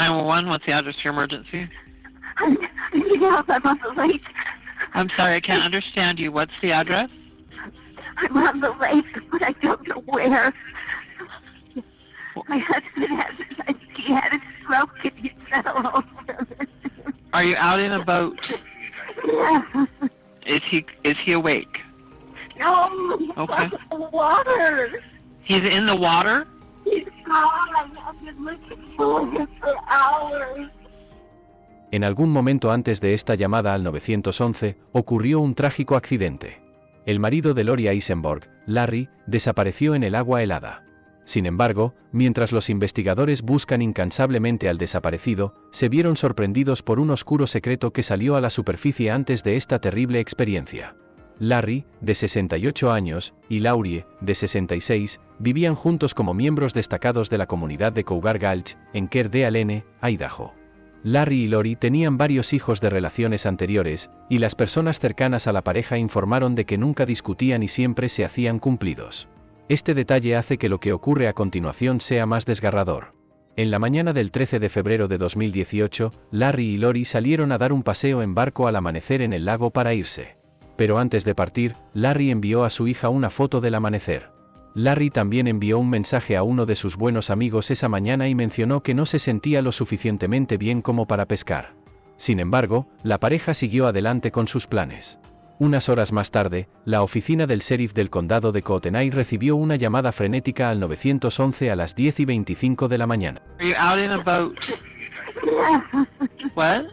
911, what's the address to your emergency? I need help. I'm on the lake. I'm sorry, I can't understand you. What's the address? I'm on the lake, but I don't know where. My husband he had a stroke and he fell over. Are you out in a boat? Yeah. Is he awake? No, he's Okay. on the water. He's in the water? He's gone. I've been looking for him for hours. En algún momento antes de esta llamada al 911, ocurrió un trágico accidente. El marido de Lori Eisenberg, Larry, desapareció en el agua helada. Sin embargo, mientras los investigadores buscan incansablemente al desaparecido, se vieron sorprendidos por un oscuro secreto que salió a la superficie antes de esta terrible experiencia. Larry, de 68 años, y Laurie, de 66, vivían juntos como miembros destacados de la comunidad de Cougar Gulch, en Kerdale, Idaho. Larry y Lori tenían varios hijos de relaciones anteriores, y las personas cercanas a la pareja informaron de que nunca discutían y siempre se hacían cumplidos. Este detalle hace que lo que ocurre a continuación sea más desgarrador. En la mañana del 13 de febrero de 2018, Larry y Lori salieron a dar un paseo en barco al amanecer en el lago para irse. Pero antes de partir, Larry envió a su hija una foto del amanecer. Larry también envió un mensaje a uno de sus buenos amigos esa mañana y mencionó que no se sentía lo suficientemente bien como para pescar. Sin embargo, la pareja siguió adelante con sus planes. Unas horas más tarde, la oficina del sheriff del condado de Kootenai recibió una llamada frenética al 911 a las 10:25 de la mañana. Are you out in a boat? What?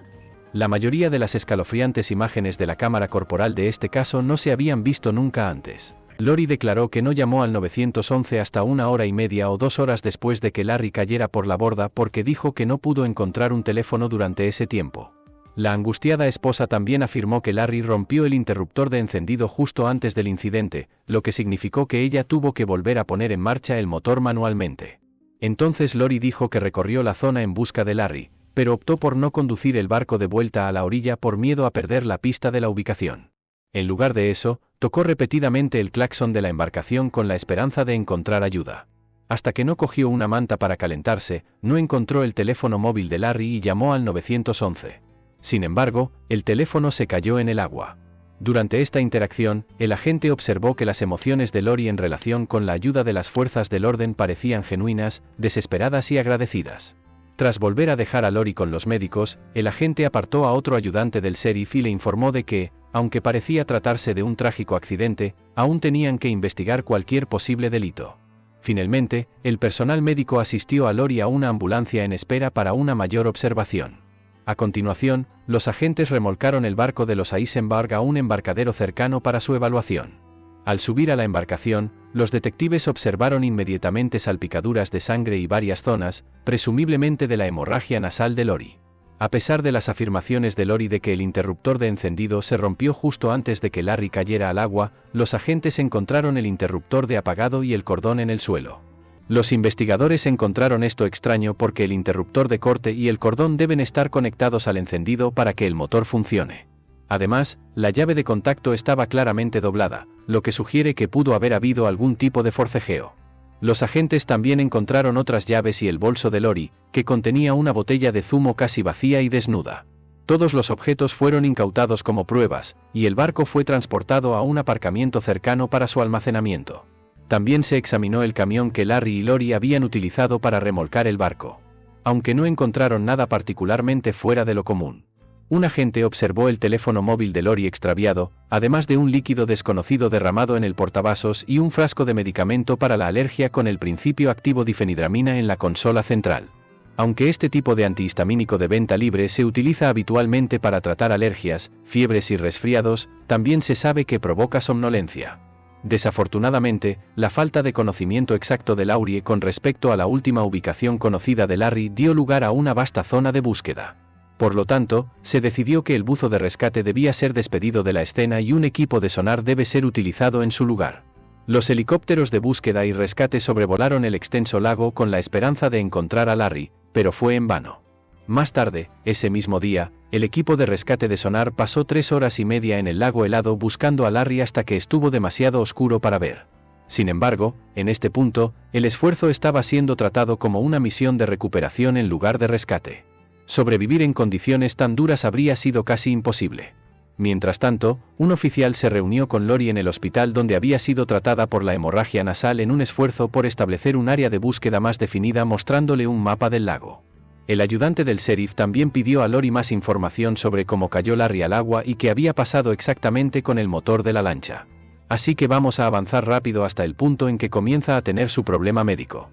La mayoría de las escalofriantes imágenes de la cámara corporal de este caso no se habían visto nunca antes. Lori declaró que no llamó al 911 hasta 1 hora y media o 2 horas después de que Larry cayera por la borda porque dijo que no pudo encontrar un teléfono durante ese tiempo. La angustiada esposa también afirmó que Larry rompió el interruptor de encendido justo antes del incidente, lo que significó que ella tuvo que volver a poner en marcha el motor manualmente. Entonces Lori dijo que recorrió la zona en busca de Larry, pero optó por no conducir el barco de vuelta a la orilla por miedo a perder la pista de la ubicación. En lugar de eso, tocó repetidamente el claxon de la embarcación con la esperanza de encontrar ayuda. Hasta que no cogió una manta para calentarse, no encontró el teléfono móvil de Larry y llamó al 911. Sin embargo, el teléfono se cayó en el agua. Durante esta interacción, el agente observó que las emociones de Lori en relación con la ayuda de las fuerzas del orden parecían genuinas, desesperadas y agradecidas. Tras volver a dejar a Lori con los médicos, el agente apartó a otro ayudante del sheriff y le informó de que, aunque parecía tratarse de un trágico accidente, aún tenían que investigar cualquier posible delito. Finalmente, el personal médico asistió a Lori a una ambulancia en espera para una mayor observación. A continuación, los agentes remolcaron el barco de los Eisenberg a un embarcadero cercano para su evaluación. Al subir a la embarcación, los detectives observaron inmediatamente salpicaduras de sangre y varias zonas, presumiblemente de la hemorragia nasal de Lori. A pesar de las afirmaciones de Lori de que el interruptor de encendido se rompió justo antes de que Larry cayera al agua, los agentes encontraron el interruptor de apagado y el cordón en el suelo. Los investigadores encontraron esto extraño porque el interruptor de corte y el cordón deben estar conectados al encendido para que el motor funcione. Además, la llave de contacto estaba claramente doblada, lo que sugiere que pudo haber habido algún tipo de forcejeo. Los agentes también encontraron otras llaves y el bolso de Lori, que contenía una botella de zumo casi vacía y desnuda. Todos los objetos fueron incautados como pruebas, y el barco fue transportado a un aparcamiento cercano para su almacenamiento. También se examinó el camión que Larry y Lori habían utilizado para remolcar el barco. Aunque no encontraron nada particularmente fuera de lo común. Un agente observó el teléfono móvil de Lori extraviado, además de un líquido desconocido derramado en el portavasos y un frasco de medicamento para la alergia con el principio activo difenidramina en la consola central. Aunque este tipo de antihistamínico de venta libre se utiliza habitualmente para tratar alergias, fiebres y resfriados, también se sabe que provoca somnolencia. Desafortunadamente, la falta de conocimiento exacto de Laurie con respecto a la última ubicación conocida de Larry dio lugar a una vasta zona de búsqueda. Por lo tanto, se decidió que el buzo de rescate debía ser despedido de la escena y un equipo de sonar debe ser utilizado en su lugar. Los helicópteros de búsqueda y rescate sobrevolaron el extenso lago con la esperanza de encontrar a Larry, pero fue en vano. Más tarde, ese mismo día, el equipo de rescate de sonar pasó 3 horas y media en el lago helado buscando a Larry hasta que estuvo demasiado oscuro para ver. Sin embargo, en este punto, el esfuerzo estaba siendo tratado como una misión de recuperación en lugar de rescate. Sobrevivir en condiciones tan duras habría sido casi imposible. Mientras tanto, un oficial se reunió con Lori en el hospital donde había sido tratada por la hemorragia nasal en un esfuerzo por establecer un área de búsqueda más definida mostrándole un mapa del lago. El ayudante del sheriff también pidió a Lori más información sobre cómo cayó Larry al agua y qué había pasado exactamente con el motor de la lancha. Así que vamos a avanzar rápido hasta el punto en que comienza a tener su problema médico.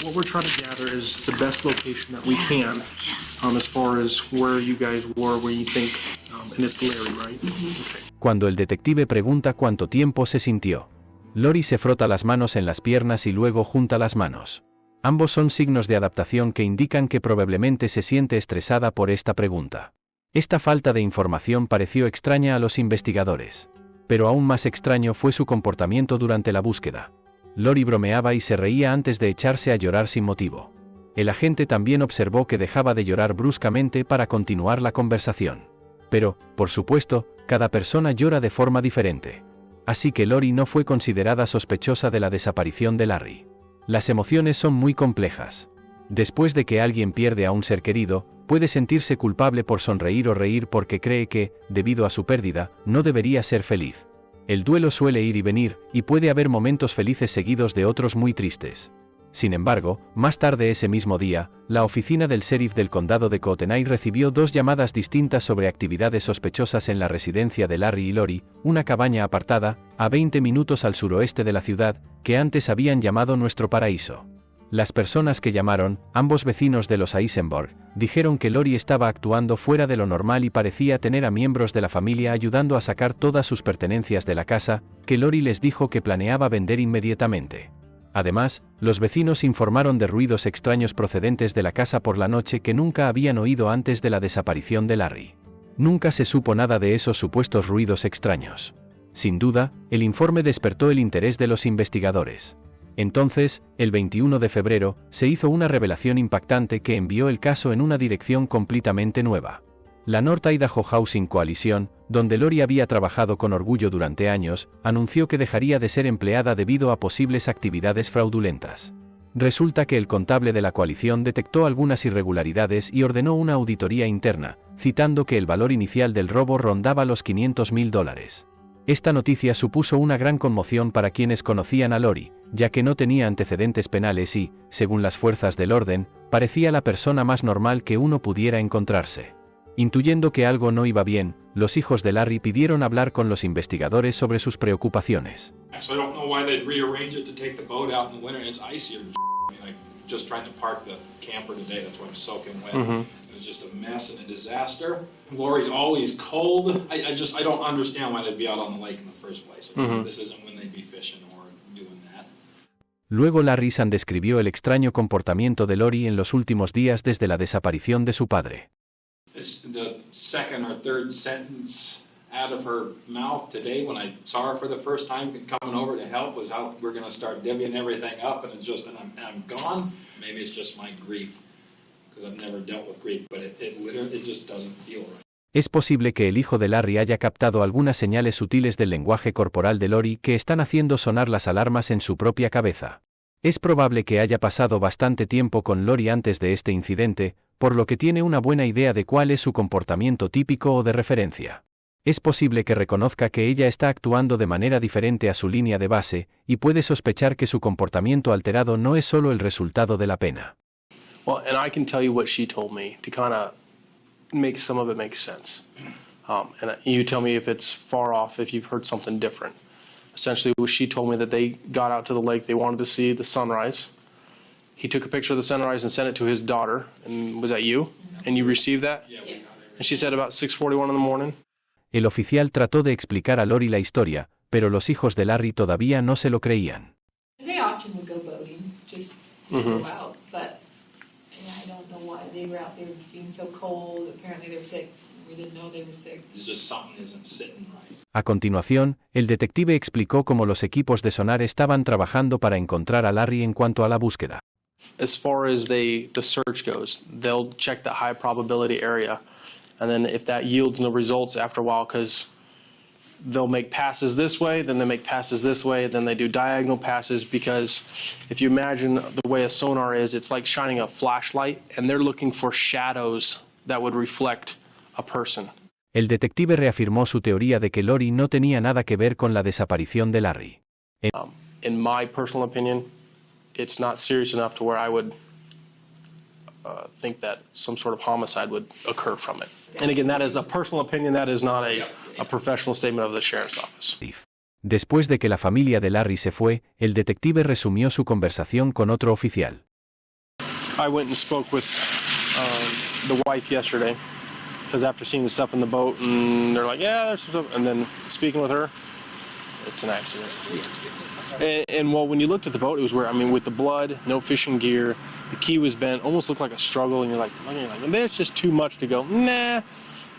What we're trying to gather is the best location that we can, as far as where you guys were, where you think, and it's Larry, right? Okay. Cuando el detective pregunta cuánto tiempo se sintió, Lori se frota las manos en las piernas y luego junta las manos. Ambos son signos de adaptación que indican que probablemente se siente estresada por esta pregunta. Esta falta de información pareció extraña a los investigadores. Pero aún más extraño fue su comportamiento durante la búsqueda. Lori bromeaba y se reía antes de echarse a llorar sin motivo. El agente también observó que dejaba de llorar bruscamente para continuar la conversación. Pero, por supuesto, cada persona llora de forma diferente. Así que Lori no fue considerada sospechosa de la desaparición de Larry. Las emociones son muy complejas. Después de que alguien pierde a un ser querido, puede sentirse culpable por sonreír o reír porque cree que, debido a su pérdida, no debería ser feliz. El duelo suele ir y venir, y puede haber momentos felices seguidos de otros muy tristes. Sin embargo, más tarde ese mismo día, la oficina del sheriff del condado de Kootenay recibió 2 llamadas distintas sobre actividades sospechosas en la residencia de Larry y Lori, una cabaña apartada, a 20 minutos al suroeste de la ciudad, que antes habían llamado Nuestro Paraíso. Las personas que llamaron, ambos vecinos de los Eisenberg, dijeron que Lori estaba actuando fuera de lo normal y parecía tener a miembros de la familia ayudando a sacar todas sus pertenencias de la casa, que Lori les dijo que planeaba vender inmediatamente. Además, los vecinos informaron de ruidos extraños procedentes de la casa por la noche que nunca habían oído antes de la desaparición de Larry. Nunca se supo nada de esos supuestos ruidos extraños. Sin duda, el informe despertó el interés de los investigadores. Entonces, el 21 de febrero, se hizo una revelación impactante que envió el caso en una dirección completamente nueva. La North Idaho Housing Coalition, donde Lori había trabajado con orgullo durante años, anunció que dejaría de ser empleada debido a posibles actividades fraudulentas. Resulta que el contable de la coalición detectó algunas irregularidades y ordenó una auditoría interna, citando que el valor inicial del robo rondaba los $500,000. Esta noticia supuso una gran conmoción para quienes conocían a Lori, ya que no tenía antecedentes penales y, según las fuerzas del orden, parecía la persona más normal que uno pudiera encontrarse. Intuyendo que algo no iba bien, los hijos de Larry pidieron hablar con los investigadores sobre sus preocupaciones. So I don't know why they'd rearrange it to take the boat out in the winter. It's icier than I mean, I'm just trying to park the camper today. That's why I'm soaking wet. It's just a mess and a disaster. Lori's always cold. I don't understand why they'd be out on the lake in the first place. I mean, this isn't when they'd be fishing or doing that. Luego Larry San describió el extraño comportamiento de Lori en los últimos días desde la desaparición de su padre. It's the second or third sentence out of her mouth today when I saw her for the first time coming over to help was how we're going to start divvying everything up and I'm gone. Maybe it's just my grief because I've never dealt with grief, but it literally just doesn't feel right. Es posible que el hijo de Larry haya captado algunas señales sutiles del lenguaje corporal de Lori que están haciendo sonar las alarmas en su propia cabeza. Es probable que haya pasado bastante tiempo con Lori antes de este incidente, por lo que tiene una buena idea de cuál es su comportamiento típico o de referencia. Es posible que reconozca que ella está actuando de manera diferente a su línea de base, y puede sospechar que su comportamiento alterado no es solo el resultado de la pena. Well, and I can tell you what she told me to kind of make some of it make sense. And you tell me if it's far off, if you've heard something different. Essentially, she told me that they got out to the lake, they wanted to see the sunrise. He took a picture of the sunrise and sent it to his daughter. And was that you? And you received that? Yeah, we got everything. And she said about 6:41 in the morning. El oficial trató de explicar a Lori la historia, pero los hijos de Larry todavía no se lo creían. They often would go boating, just to go out, but I don't know why they were out there being so cold. Apparently they were sick. We didn't know they were sick. It's just something isn't sitting right. A continuación, el detective explicó cómo los equipos de sonar estaban trabajando para encontrar a Larry en cuanto a la búsqueda. As far as the search goes, they'll check the high probability area. And then if that yields no results after a while, because they'll make passes this way, then they make passes this way, then they do diagonal passes, because if you imagine the way a sonar is, it's like shining a flashlight, and they're looking for shadows that would reflect a person. El detective reafirmó su teoría de que Lori no tenía nada que ver con la desaparición de Larry. In my personal opinion, it's not serious enough to where I would think that some sort of homicide would occur from it. And again, that is a personal opinion. That is not a professional statement of the sheriff's office. Después de que la familia de Larry se fue, el detective resumió su conversación con otro oficial. I went and spoke with the wife yesterday, because after seeing the stuff in the boat, and they're like, yeah, there's some stuff, and then speaking with her, it's an accident. And well, when you looked at the boat, it was where, I mean, with the blood, no fishing gear, the key was bent, almost looked like a struggle, and you're like, there's just too much to go, nah.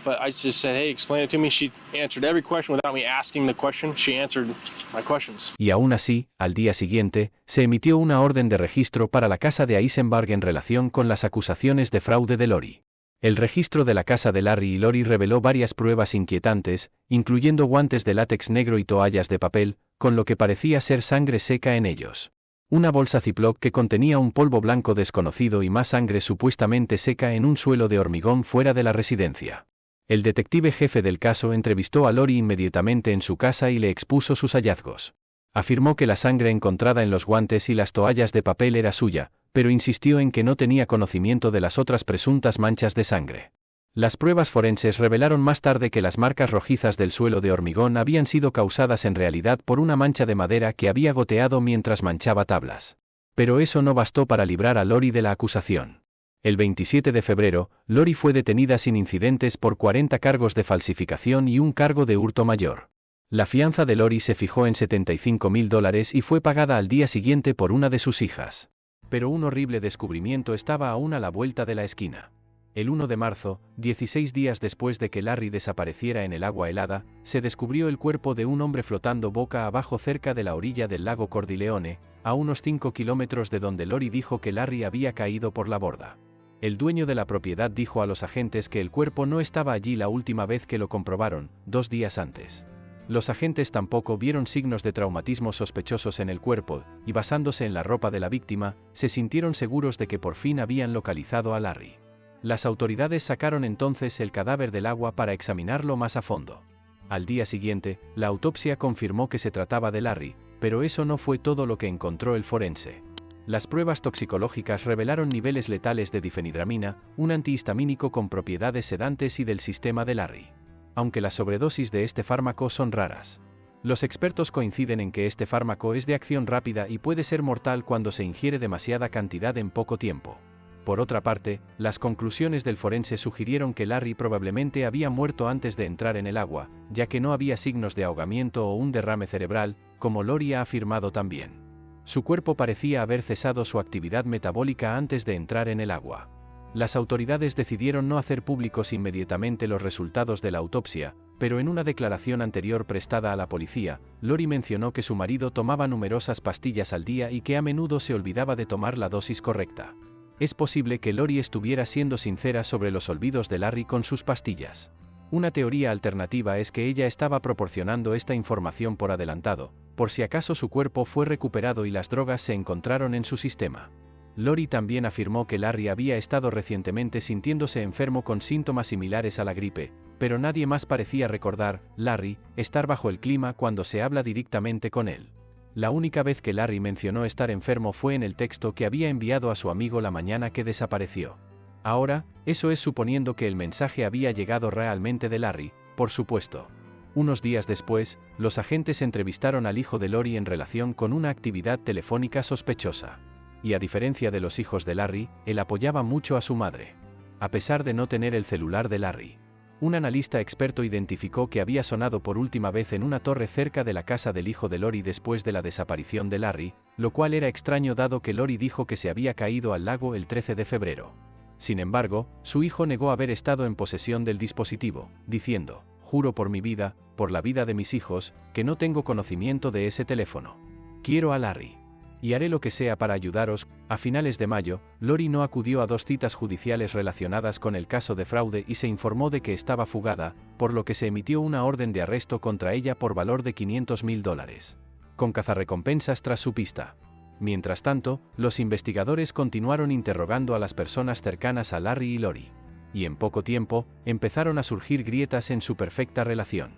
But I just said, hey, explain it to me. She answered every question without me asking the question. She answered my questions. Y aún así, al día siguiente, se emitió una orden de registro para la casa de Eisenberg en relación con las acusaciones de fraude de Lori. El registro de la casa de Larry y Lori reveló varias pruebas inquietantes, incluyendo guantes de látex negro y toallas de papel, con lo que parecía ser sangre seca en ellos. Una bolsa Ziploc que contenía un polvo blanco desconocido y más sangre supuestamente seca en un suelo de hormigón fuera de la residencia. El detective jefe del caso entrevistó a Lori inmediatamente en su casa y le expuso sus hallazgos. Afirmó que la sangre encontrada en los guantes y las toallas de papel era suya, pero insistió en que no tenía conocimiento de las otras presuntas manchas de sangre. Las pruebas forenses revelaron más tarde que las marcas rojizas del suelo de hormigón habían sido causadas en realidad por una mancha de madera que había goteado mientras manchaba tablas. Pero eso no bastó para librar a Lori de la acusación. El 27 de febrero, Lori fue detenida sin incidentes por 40 cargos de falsificación y un cargo de hurto mayor. La fianza de Lori se fijó en $75,000 y fue pagada al día siguiente por una de sus hijas. Pero un horrible descubrimiento estaba aún a la vuelta de la esquina. El 1 de marzo, 16 días después de que Larry desapareciera en el agua helada, se descubrió el cuerpo de un hombre flotando boca abajo cerca de la orilla del lago Cordileone, a unos 5 kilómetros de donde Lori dijo que Larry había caído por la borda. El dueño de la propiedad dijo a los agentes que el cuerpo no estaba allí la última vez que lo comprobaron, 2 días antes. Los agentes tampoco vieron signos de traumatismo sospechosos en el cuerpo, y basándose en la ropa de la víctima, se sintieron seguros de que por fin habían localizado a Larry. Las autoridades sacaron entonces el cadáver del agua para examinarlo más a fondo. Al día siguiente, la autopsia confirmó que se trataba de Larry, pero eso no fue todo lo que encontró el forense. Las pruebas toxicológicas revelaron niveles letales de difenhidramina, un antihistamínico con propiedades sedantes y del sistema de Larry. Aunque las sobredosis de este fármaco son raras. Los expertos coinciden en que este fármaco es de acción rápida y puede ser mortal cuando se ingiere demasiada cantidad en poco tiempo. Por otra parte, las conclusiones del forense sugirieron que Larry probablemente había muerto antes de entrar en el agua, ya que no había signos de ahogamiento o un derrame cerebral, como Lori ha afirmado también. Su cuerpo parecía haber cesado su actividad metabólica antes de entrar en el agua. Las autoridades decidieron no hacer públicos inmediatamente los resultados de la autopsia, pero en una declaración anterior prestada a la policía, Lori mencionó que su marido tomaba numerosas pastillas al día y que a menudo se olvidaba de tomar la dosis correcta. Es posible que Lori estuviera siendo sincera sobre los olvidos de Larry con sus pastillas. Una teoría alternativa es que ella estaba proporcionando esta información por adelantado, por si acaso su cuerpo fue recuperado y las drogas se encontraron en su sistema. Lori también afirmó que Larry había estado recientemente sintiéndose enfermo con síntomas similares a la gripe, pero nadie más parecía recordar, Larry, estar bajo el clima cuando se habla directamente con él. La única vez que Larry mencionó estar enfermo fue en el texto que había enviado a su amigo la mañana que desapareció. Ahora, eso es suponiendo que el mensaje había llegado realmente de Larry, por supuesto. Unos días después, los agentes entrevistaron al hijo de Lori en relación con una actividad telefónica sospechosa. Y a diferencia de los hijos de Larry, él apoyaba mucho a su madre. A pesar de no tener el celular de Larry. Un analista experto identificó que había sonado por última vez en una torre cerca de la casa del hijo de Lori después de la desaparición de Larry, lo cual era extraño dado que Lori dijo que se había caído al lago el 13 de febrero. Sin embargo, su hijo negó haber estado en posesión del dispositivo, diciendo, juro por mi vida, por la vida de mis hijos, que no tengo conocimiento de ese teléfono. Quiero a Larry. Y haré lo que sea para ayudaros. A finales de mayo, Lori no acudió a 2 citas judiciales relacionadas con el caso de fraude y se informó de que estaba fugada, por lo que se emitió una orden de arresto contra ella por valor de $500,000. Con cazarrecompensas tras su pista. Mientras tanto, los investigadores continuaron interrogando a las personas cercanas a Larry y Lori. y en poco tiempo, empezaron a surgir grietas en su perfecta relación.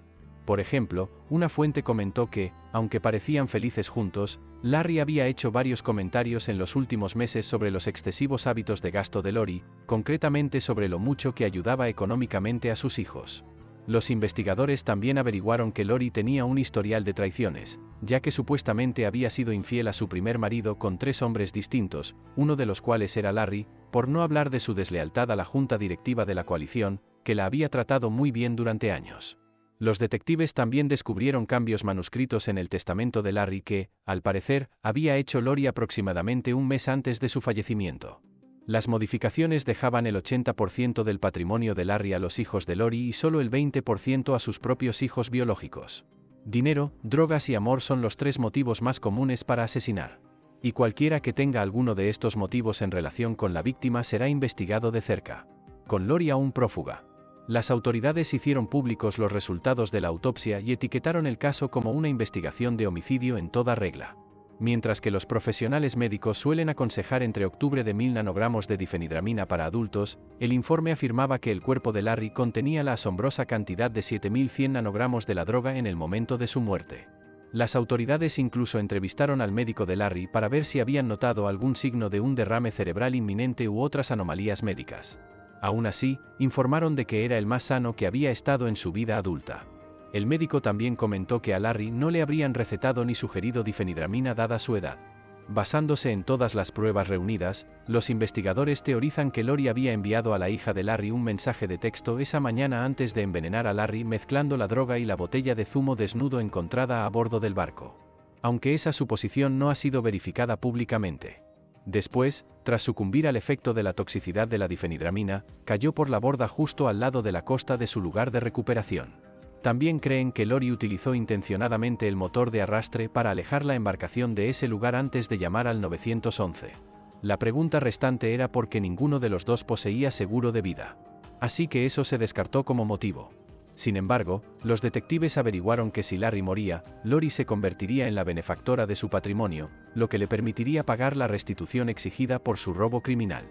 Por ejemplo, una fuente comentó que, aunque parecían felices juntos, Larry había hecho varios comentarios en los últimos meses sobre los excesivos hábitos de gasto de Lori, concretamente sobre lo mucho que ayudaba económicamente a sus hijos. Los investigadores también averiguaron que Lori tenía un historial de traiciones, ya que supuestamente había sido infiel a su primer marido con 3 hombres distintos, uno de los cuales era Larry, por no hablar de su deslealtad a la junta directiva de la coalición, que la había tratado muy bien durante años. Los detectives también descubrieron cambios manuscritos en el testamento de Larry que, al parecer, había hecho Lori aproximadamente un mes antes de su fallecimiento. Las modificaciones dejaban el 80% del patrimonio de Larry a los hijos de Lori y solo el 20% a sus propios hijos biológicos. Dinero, drogas y amor son los 3 motivos más comunes para asesinar. Y cualquiera que tenga alguno de estos motivos en relación con la víctima será investigado de cerca. Con Lori aún prófuga. Las autoridades hicieron públicos los resultados de la autopsia y etiquetaron el caso como una investigación de homicidio en toda regla. Mientras que los profesionales médicos suelen aconsejar entre octubre de 1000 nanogramos de difenhidramina para adultos, el informe afirmaba que el cuerpo de Larry contenía la asombrosa cantidad de 7100 nanogramos de la droga en el momento de su muerte. Las autoridades incluso entrevistaron al médico de Larry para ver si habían notado algún signo de un derrame cerebral inminente u otras anomalías médicas. Aún así, informaron de que era el más sano que había estado en su vida adulta. El médico también comentó que a Larry no le habrían recetado ni sugerido difenhidramina dada su edad. Basándose en todas las pruebas reunidas, los investigadores teorizan que Lori había enviado a la hija de Larry un mensaje de texto esa mañana antes de envenenar a Larry mezclando la droga y la botella de zumo desnudo encontrada a bordo del barco. Aunque esa suposición no ha sido verificada públicamente. Después, tras sucumbir al efecto de la toxicidad de la difenhidramina, cayó por la borda justo al lado de la costa de su lugar de recuperación. También creen que Lori utilizó intencionadamente el motor de arrastre para alejar la embarcación de ese lugar antes de llamar al 911. La pregunta restante era por qué ninguno de los dos poseía seguro de vida. Así que eso se descartó como motivo. Sin embargo, los detectives averiguaron que si Larry moría, Lori se convertiría en la benefactora de su patrimonio, lo que le permitiría pagar la restitución exigida por su robo criminal.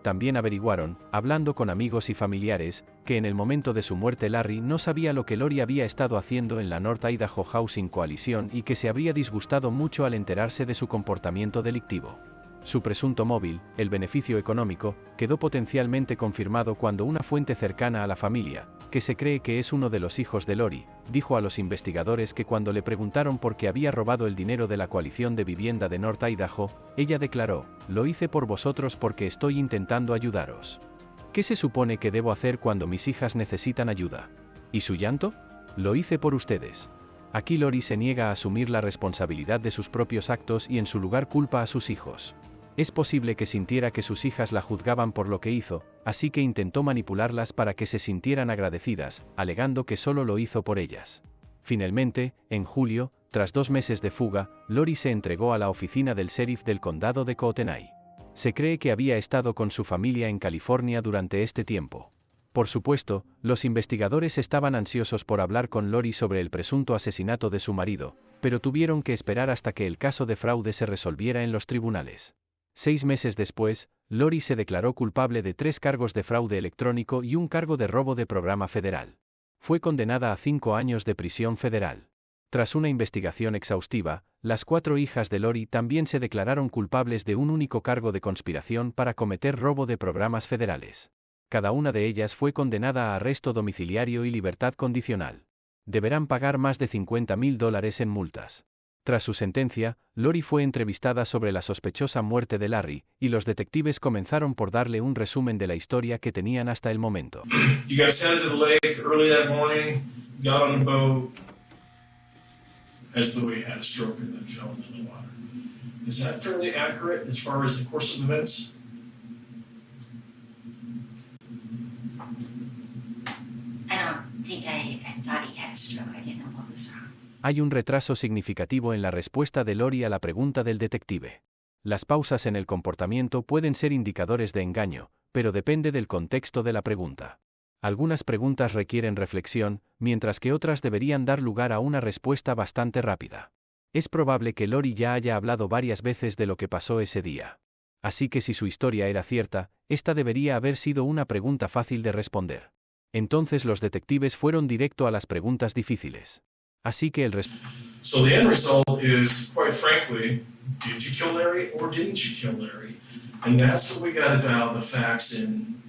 También averiguaron, hablando con amigos y familiares, que en el momento de su muerte Larry no sabía lo que Lori había estado haciendo en la North Idaho Housing Coalition y que se habría disgustado mucho al enterarse de su comportamiento delictivo. Su presunto móvil, el beneficio económico, quedó potencialmente confirmado cuando una fuente cercana a la familia, que se cree que es uno de los hijos de Lori, dijo a los investigadores que cuando le preguntaron por qué había robado el dinero de la coalición de vivienda de North Idaho, ella declaró: "Lo hice por vosotros porque estoy intentando ayudaros. ¿Qué se supone que debo hacer cuando mis hijas necesitan ayuda? ¿Y su llanto? Lo hice por ustedes". Aquí Lori se niega a asumir la responsabilidad de sus propios actos y en su lugar culpa a sus hijos. Es posible que sintiera que sus hijas la juzgaban por lo que hizo, así que intentó manipularlas para que se sintieran agradecidas, alegando que solo lo hizo por ellas. Finalmente, en julio, tras 2 meses de fuga, Lori se entregó a la oficina del sheriff del condado de Kootenai. Se cree que había estado con su familia en California durante este tiempo. Por supuesto, los investigadores estaban ansiosos por hablar con Lori sobre el presunto asesinato de su marido, pero tuvieron que esperar hasta que el caso de fraude se resolviera en los tribunales. 6 meses después, Lori se declaró culpable de 3 cargos de fraude electrónico y un cargo de robo de programa federal. Fue condenada a 5 años de prisión federal. Tras una investigación exhaustiva, las 4 hijas de Lori también se declararon culpables de un único cargo de conspiración para cometer robo de programas federales. Cada una de ellas fue condenada a arresto domiciliario y libertad condicional. Deberán pagar más de $50,000 en multas. Tras su sentencia, Lori fue entrevistada sobre la sospechosa muerte de Larry, y los detectives comenzaron por darle un resumen de la historia que tenían hasta el momento. You guys headed to the lake early that morning, got on a boat, as though he had a stroke and then fell into the water. Is that fairly accurate as far as the course of events? I don't think I thought he had a stroke. I didn't know what was wrong. Hay un retraso significativo en la respuesta de Lori a la pregunta del detective. Las pausas en el comportamiento pueden ser indicadores de engaño, pero depende del contexto de la pregunta. Algunas preguntas requieren reflexión, mientras que otras deberían dar lugar a una respuesta bastante rápida. Es probable que Lori ya haya hablado varias veces de lo que pasó ese día. Así que si su historia era cierta, esta debería haber sido una pregunta fácil de responder. Entonces los detectives fueron directo a las preguntas difíciles. Así que So the end result is, quite frankly, did you kill Larry or didn't you kill Larry? And that's what we got to dial the facts in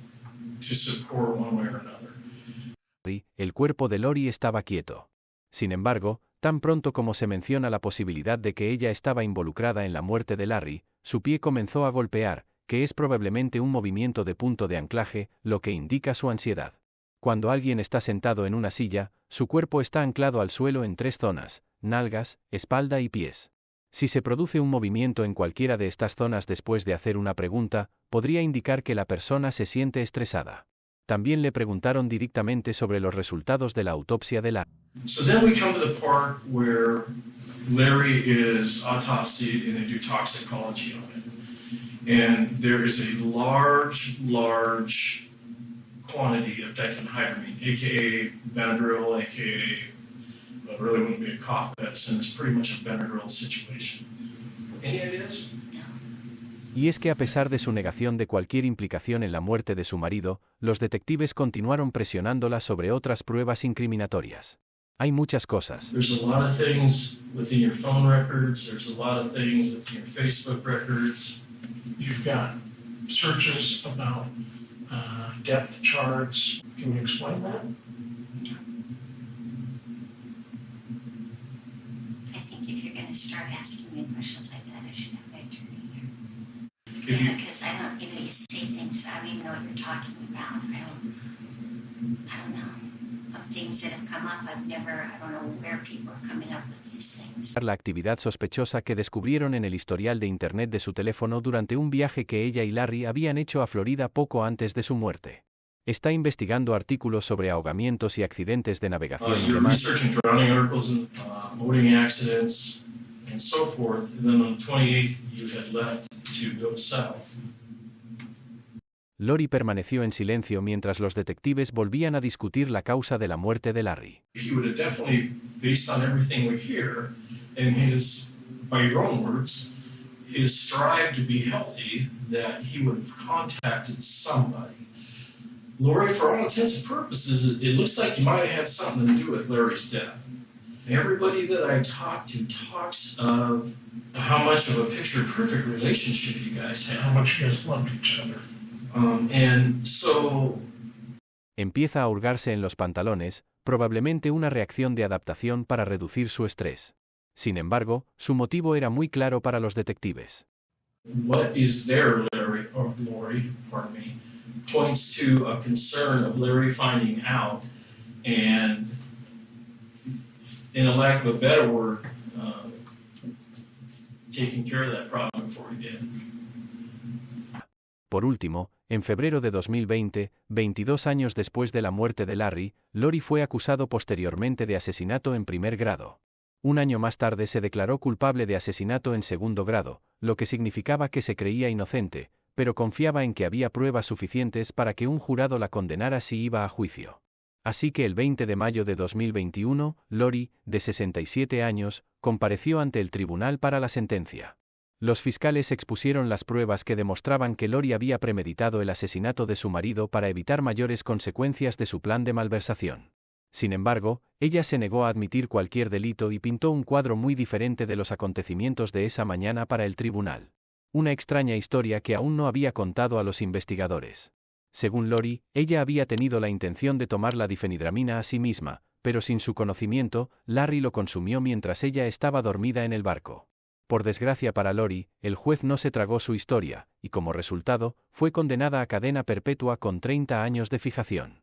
to support one way or another. el cuerpo de Lori estaba quieto. Sin embargo, tan pronto como se menciona la posibilidad de que ella estaba involucrada en la muerte de Larry, su pie comenzó a golpear, que es probablemente un movimiento de punto de anclaje, lo que indica su ansiedad. Cuando alguien está sentado en una silla, su cuerpo está anclado al suelo en 3 zonas: nalgas, espalda y pies. Si se produce un movimiento en cualquiera de estas zonas después de hacer una pregunta, podría indicar que la persona se siente estresada. También le preguntaron directamente sobre los resultados de la autopsia de Larry. So then we come to the part where Larry is autopsied and they do toxicology on it. And there is a large quantity of diphenhydramine, aka Benadryl, aka, well, it really wouldn't be a cough medicine, it's pretty much a Benadryl situation. Any ideas? Y es que a pesar de su negación de cualquier implicación en la muerte de su marido, los detectives continuaron presionándola sobre otras pruebas incriminatorias. Hay muchas cosas. There's a lot of things within your phone records, there's a lot of things within your Facebook records. You've got searches about depth charts. Can you explain that? I think if you're going to start asking me questions like that, I should have my attorney here. If you, Because I don't, you say things, I don't even know what you're talking about. I don't know. Things that have come up, I don't know where people are coming up with these things. La actividad sospechosa que descubrieron en el historial de Internet de su teléfono durante un viaje que ella y Larry habían hecho a Florida poco antes de su muerte. Está investigando artículos sobre ahogamientos y accidentes de navegación y you're demás. researching drowning articles and boating accidents and so forth. And then on the 28th, you had left to go south. Lori permaneció en silencio mientras los detectives volvían a discutir la causa de la muerte de Larry. He would have definitely, based on everything we hear, and his, by your own words, his strive to be healthy, that he would have contacted somebody. Lori, for all intents and purposes, it looks like you might have had something to do with Larry's death. Everybody that I talk to talks of how much of a picture-perfect relationship you guys How have. much you guys loved each other. And so Empieza a hurgarse en los pantalones, probablemente una reacción de adaptación para reducir su estrés. Sin embargo, su motivo era muy claro para los detectives. what is there, Larry, or Lori, pardon me, points to a concern of Larry finding out and, in a lack of a better word, taking care of that problem before he did. Por último, en febrero de 2020, 22 años después de la muerte de Larry, Lori fue acusado posteriormente de asesinato en primer grado. Un año más tarde se declaró culpable de asesinato en segundo grado, lo que significaba que se creía inocente, pero confiaba en que había pruebas suficientes para que un jurado la condenara si iba a juicio. Así que el 20 de mayo de 2021, Lori, de 67 años, compareció ante el tribunal para la sentencia. Los fiscales expusieron las pruebas que demostraban que Lori había premeditado el asesinato de su marido para evitar mayores consecuencias de su plan de malversación. Sin embargo, ella se negó a admitir cualquier delito y pintó un cuadro muy diferente de los acontecimientos de esa mañana para el tribunal. Una extraña historia que aún no había contado a los investigadores. Según Lori, ella había tenido la intención de tomar la difenhidramina a sí misma, pero sin su conocimiento, Larry lo consumió mientras ella estaba dormida en el barco. Por desgracia para Lori, el juez no se tragó su historia, y como resultado, fue condenada a cadena perpetua con 30 años de fijación.